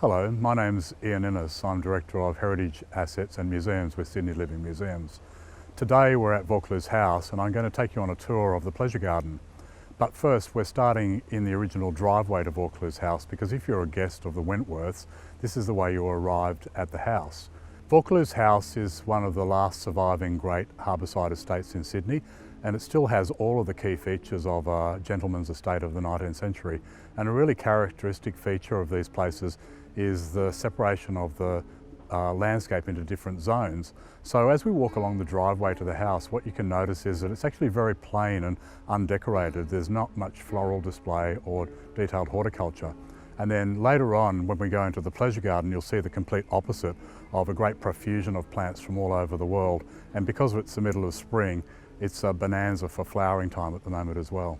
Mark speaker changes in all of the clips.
Speaker 1: Hello, my name's Ian Innes. I'm Director of Heritage Assets and Museums with Sydney Living Museums. Today we're at Vaucluse House and I'm going to take you on a tour of the pleasure garden. But first we're starting in the original driveway to Vaucluse House because if you're a guest of the Wentworths, this is the way you arrived at the house. Vaucluse House is one of the last surviving great harbourside estates in Sydney, and it still has all of the key features of a gentleman's estate of the 19th century. And a really characteristic feature of these places is the separation of the landscape into different zones. So as we walk along the driveway to the house, what you can notice is that it's actually very plain and undecorated. There's not much floral display or detailed horticulture. And then later on, when we go into the pleasure garden, you'll see the complete opposite of a great profusion of plants from all over the world. And because it's the middle of spring, it's a bonanza for flowering time at the moment as well.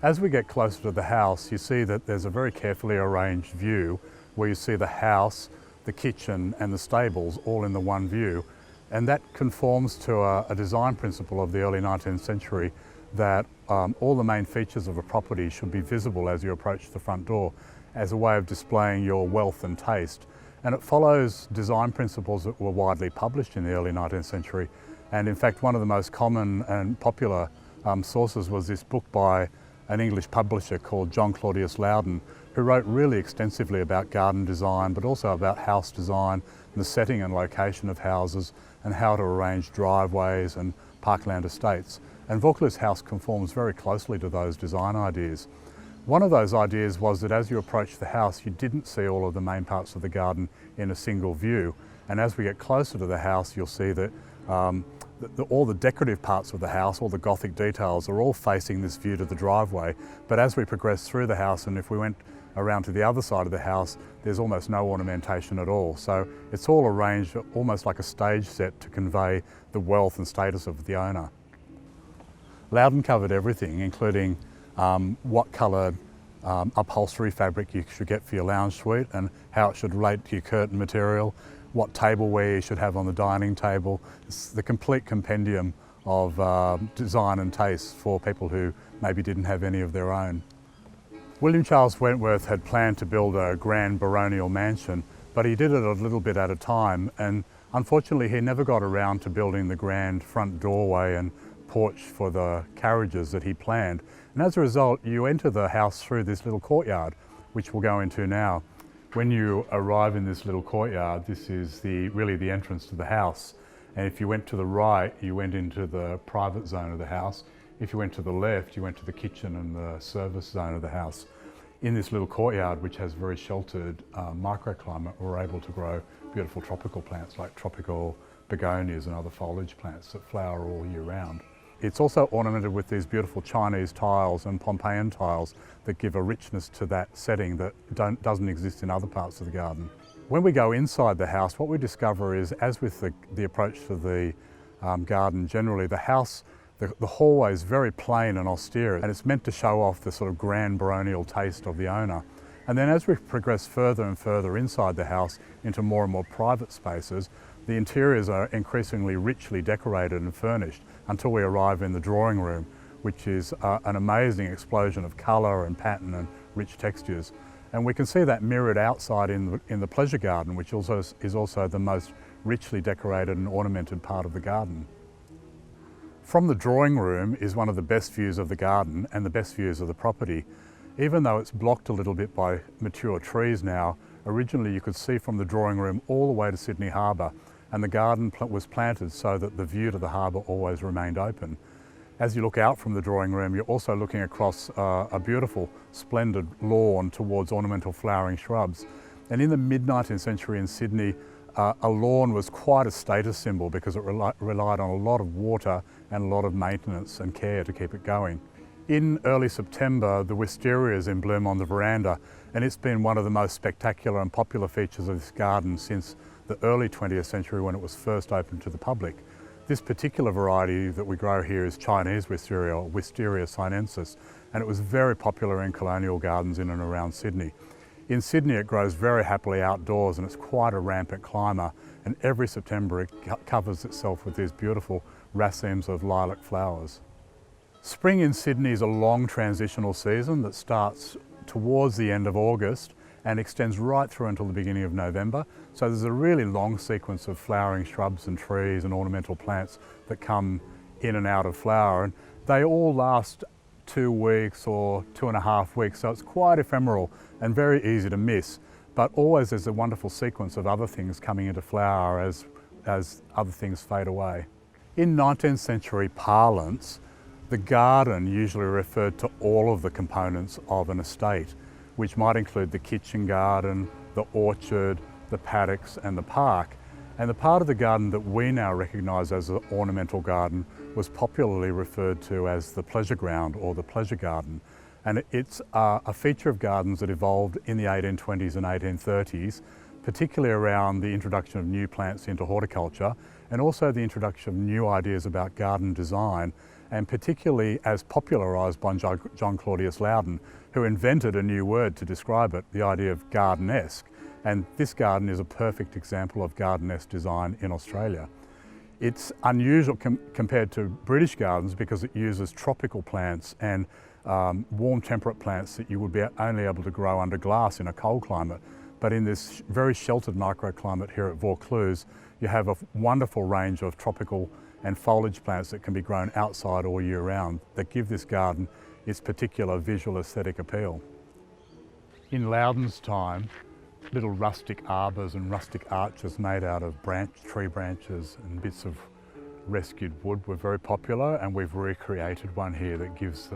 Speaker 1: As we get closer to the house, you see that there's a very carefully arranged view where you see the house, the kitchen and the stables all in the one view. And that conforms to a design principle of the early 19th century that all the main features of a property should be visible as you approach the front door as a way of displaying your wealth and taste. And it follows design principles that were widely published in the early 19th century. And in fact, one of the most common and popular sources was this book by an English publisher called John Claudius Loudon, who wrote really extensively about garden design, but also about house design, and the setting and location of houses, and how to arrange driveways and parkland estates. And Vaucluse House conforms very closely to those design ideas. One of those ideas was that as you approach the house, you didn't see all of the main parts of the garden in a single view. And as we get closer to the house, you'll see that all the decorative parts of the house, all the Gothic details are all facing this view to the driveway. But as we progress through the house, and if we went around to the other side of the house, there's almost no ornamentation at all. So it's all arranged almost like a stage set to convey the wealth and status of the owner. Loudon covered everything, including what colour upholstery fabric you should get for your lounge suite and how it should relate to your curtain material, what tableware you should have on the dining table. It's the complete compendium of design and taste for people who maybe didn't have any of their own. William Charles Wentworth had planned to build a grand baronial mansion, but he did it a little bit at a time, and unfortunately he never got around to building the grand front doorway and porch for the carriages that he planned. And as a result, you enter the house through this little courtyard, which we'll go into now. When you arrive in this little courtyard, this is really the entrance to the house. And if you went to the right, you went into the private zone of the house. If you went to the left, you went to the kitchen and the service zone of the house. In this little courtyard, which has very sheltered microclimate, we're able to grow beautiful tropical plants like tropical begonias and other foliage plants that flower all year round. It's also ornamented with these beautiful Chinese tiles and Pompeian tiles that give a richness to that setting that doesn't exist in other parts of the garden. When we go inside the house, what we discover is, as with the approach to the garden generally, the house, the hallway is very plain and austere, and it's meant to show off the sort of grand baronial taste of the owner. And then as we progress further and further inside the house into more and more private spaces, the interiors are increasingly richly decorated and furnished until we arrive in the drawing room, which is an amazing explosion of colour and pattern and rich textures. And we can see that mirrored outside in the pleasure garden, which is also the most richly decorated and ornamented part of the garden. From the drawing room is one of the best views of the garden and the best views of the property. Even though it's blocked a little bit by mature trees now, originally you could see from the drawing room all the way to Sydney Harbour, and the garden was planted so that the view to the harbour always remained open. As you look out from the drawing room, you're also looking across a beautiful, splendid lawn towards ornamental flowering shrubs. And in the mid-19th century in Sydney, a lawn was quite a status symbol because it relied on a lot of water and a lot of maintenance and care to keep it going. In early September, the wisteria is in bloom on the veranda, and it's been one of the most spectacular and popular features of this garden since the early 20th century when it was first opened to the public. This particular variety that we grow here is Chinese wisteria, or Wisteria Sinensis, and it was very popular in colonial gardens in and around Sydney. In Sydney it grows very happily outdoors, and it's quite a rampant climber, and every September it covers itself with these beautiful racemes of lilac flowers. Spring in Sydney is a long transitional season that starts towards the end of August and extends right through until the beginning of November. So there's a really long sequence of flowering shrubs and trees and ornamental plants that come in and out of flower, and they all last 2 weeks or 2.5 weeks, so it's quite ephemeral and very easy to miss. But always there's a wonderful sequence of other things coming into flower as other things fade away. In 19th century parlance, the garden usually referred to all of the components of an estate, which might include the kitchen garden, the orchard, the paddocks and the park. And the part of the garden that we now recognise as an ornamental garden was popularly referred to as the pleasure ground or the pleasure garden. And it's a feature of gardens that evolved in the 1820s and 1830s, particularly around the introduction of new plants into horticulture and also the introduction of new ideas about garden design, and particularly as popularised by John Claudius Loudon, who invented a new word to describe it, the idea of garden-esque. And this garden is a perfect example of garden-esque design in Australia. It's unusual compared to British gardens because it uses tropical plants and warm temperate plants that you would be only able to grow under glass in a cold climate. But in this very sheltered microclimate here at Vaucluse, you have a wonderful range of tropical and foliage plants that can be grown outside all year round that give this garden its particular visual aesthetic appeal. In Loudon's time, little rustic arbours and rustic arches made out of tree branches and bits of rescued wood were very popular, and we've recreated one here that gives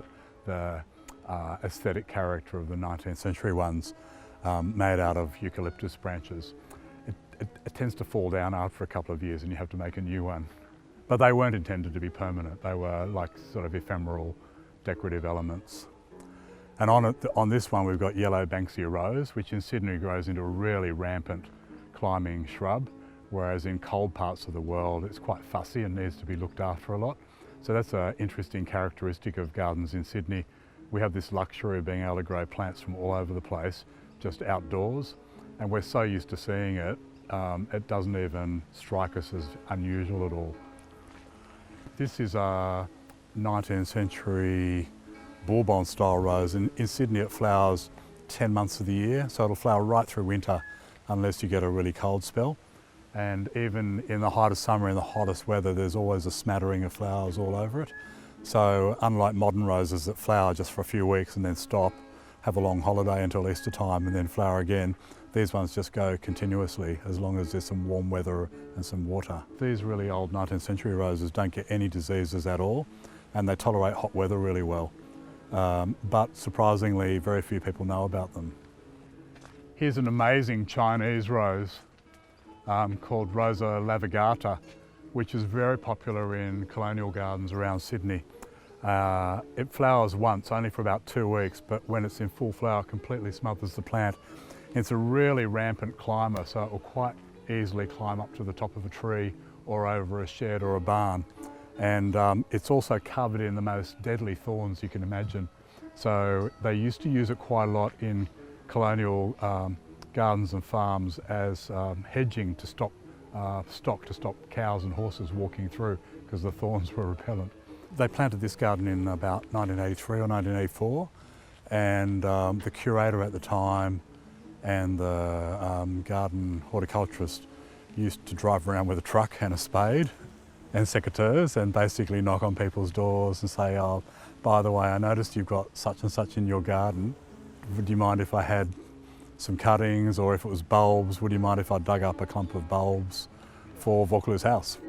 Speaker 1: the aesthetic character of the 19th century ones, made out of eucalyptus branches. It tends to fall down after a couple of years and you have to make a new one. But they weren't intended to be permanent. They were like sort of ephemeral decorative elements. And on this one we've got yellow Banksia rose, which in Sydney grows into a really rampant climbing shrub, whereas in cold parts of the world it's quite fussy and needs to be looked after a lot. So that's an interesting characteristic of gardens in Sydney. We have this luxury of being able to grow plants from all over the place, just outdoors, and we're so used to seeing it, it doesn't even strike us as unusual at all. This is a 19th century Bourbon style rose. In Sydney it flowers 10 months of the year, so it'll flower right through winter unless you get a really cold spell. And even in the height of summer, in the hottest weather, there's always a smattering of flowers all over it. So unlike modern roses that flower just for a few weeks and then stop, have a long holiday until Easter time and then flower again, these ones just go continuously as long as there's some warm weather and some water. These really old 19th century roses don't get any diseases at all, and they tolerate hot weather really well. But surprisingly, very few people know about them. Here's an amazing Chinese rose called Rosa lavigata, which is very popular in colonial gardens around Sydney. It flowers once, only for about 2 weeks, but when it's in full flower, completely smothers the plant. It's a really rampant climber, so it will quite easily climb up to the top of a tree or over a shed or a barn. And it's also covered in the most deadly thorns you can imagine. So they used to use it quite a lot in colonial gardens and farms as hedging to stop cows and horses walking through because the thorns were repellent. They planted this garden in about 1983 or 1984, and the curator at the time and the garden horticulturist used to drive around with a truck and a spade and secateurs and basically knock on people's doors and say, oh, by the way, I noticed you've got such and such in your garden. Would you mind if I had some cuttings, or if it was bulbs, would you mind if I dug up a clump of bulbs for Vaucluse House?